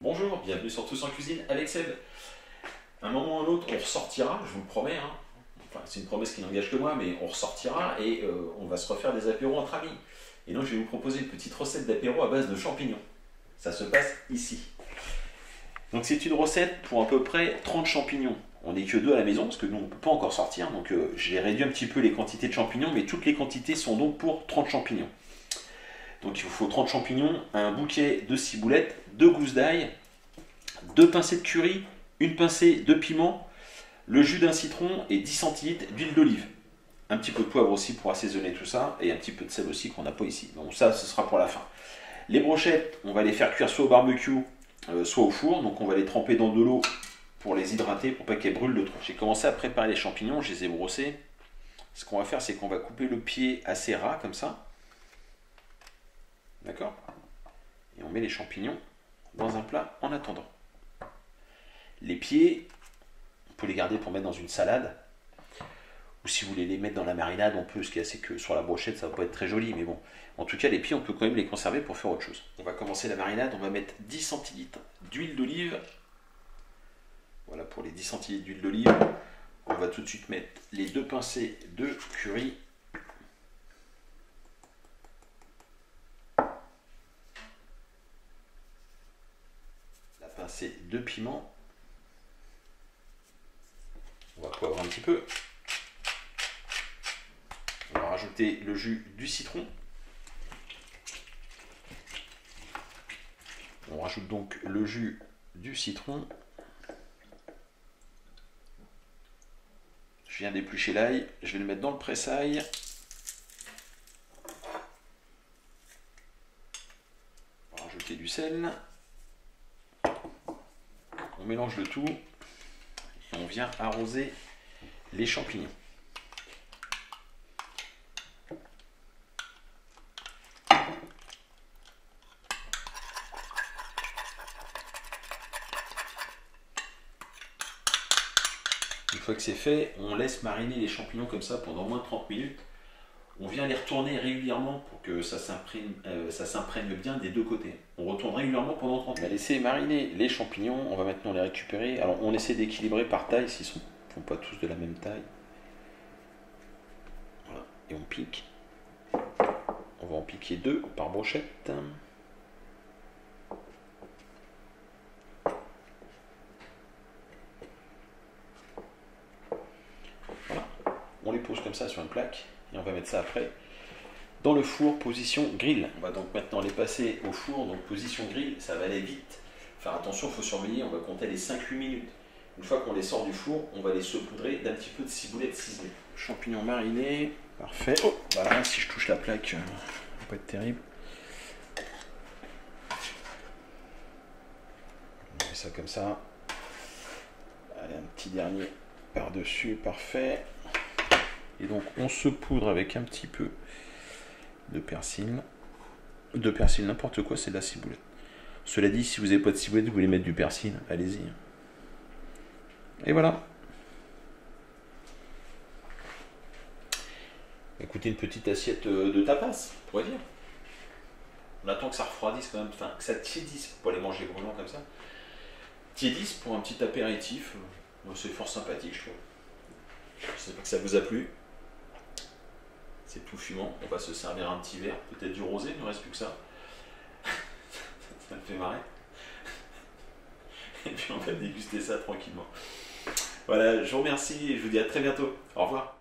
Bonjour, bienvenue sur Tous en Cuisine avec Seb. Un moment ou un autre, on ressortira, je vous le promets. Enfin, c'est une promesse qui n'engage que moi, mais on ressortira et on va se refaire des apéros entre amis. Et donc, je vais vous proposer une petite recette d'apéro à base de champignons. Ça se passe ici. Donc, c'est une recette pour à peu près 30 champignons. On n'est que deux à la maison parce que nous, on ne peut pas encore sortir. Donc, j'ai réduit un petit peu les quantités de champignons, mais toutes les quantités sont donc pour 30 champignons. Donc il vous faut 30 champignons, un bouquet de ciboulettes, 2 gousses d'ail, 2 pincées de curry, une pincée de piment, le jus d'un citron et 10 centilitres d'huile d'olive. Un petit peu de poivre aussi pour assaisonner tout ça et un petit peu de sel aussi qu'on n'a pas ici. Donc ça, ce sera pour la fin. Les brochettes, on va les faire cuire soit au barbecue, soit au four. Donc on va les tremper dans de l'eau pour les hydrater, pour pas qu'elles brûlent de trop. J'ai commencé à préparer les champignons, je les ai brossés. Ce qu'on va faire, c'est qu'on va couper le pied assez ras comme ça. D'accord? Et on met les champignons dans un plat en attendant. Les pieds, on peut les garder pour mettre dans une salade. Ou si vous voulez les mettre dans la marinade, on peut. Ce qui est assez que sur la brochette, ça va pas être très joli. Mais bon, en tout cas, les pieds, on peut quand même les conserver pour faire autre chose. On va commencer la marinade. On va mettre 10 centilitres d'huile d'olive. Voilà pour les 10 centilitres d'huile d'olive. On va tout de suite mettre les 2 pincées de curry. Pincée de piment. On va poivrer un petit peu. On va rajouter le jus du citron. On rajoute donc le jus du citron. Je viens d'éplucher l'ail. Je vais le mettre dans le presse-ail. On va rajouter du sel. On mélange le tout et on vient arroser les champignons. Une fois que c'est fait, on laisse mariner les champignons comme ça pendant au moins 30 minutes. On vient les retourner régulièrement pour que ça s'imprègne bien des deux côtés. On retourne régulièrement pendant 30 minutes. On va laisser mariner les champignons, on va maintenant les récupérer. Alors on essaie d'équilibrer par taille s'ils ne font pas tous de la même taille. Voilà. Et on pique. On va en piquer 2 par brochette. Voilà. On les pose comme ça sur une plaque. Et on va mettre ça après dans le four, position grill. On va donc maintenant les passer au four, donc position grill, ça va aller vite. Faire attention, il faut surveiller, on va compter les 5-8 minutes. Une fois qu'on les sort du four, on va les saupoudrer d'un petit peu de ciboulette ciselée. Champignons marinés, parfait. Oh, voilà, si je touche la plaque, ça va pas être terrible. On fait ça comme ça. Allez, un petit dernier par-dessus, parfait. Et donc on saupoudre avec un petit peu de persil. De persil, n'importe quoi, c'est de la ciboulette. Cela dit, si vous n'avez pas de ciboulette, vous voulez mettre du persil, allez-y. Et voilà. Écoutez, une petite assiette de tapas, on pourrait dire. On attend que ça refroidisse quand même, enfin que ça tiédisse pour pas les manger brûlants comme ça. Tiédisse pour un petit apéritif, c'est fort sympathique, je trouve. J'espère que ça vous a plu. C'est tout fumant, on va se servir un petit verre, peut-être du rosé, il ne reste plus que ça. Ça me fait marrer. Et puis on va déguster ça tranquillement. Voilà, je vous remercie et je vous dis à très bientôt. Au revoir.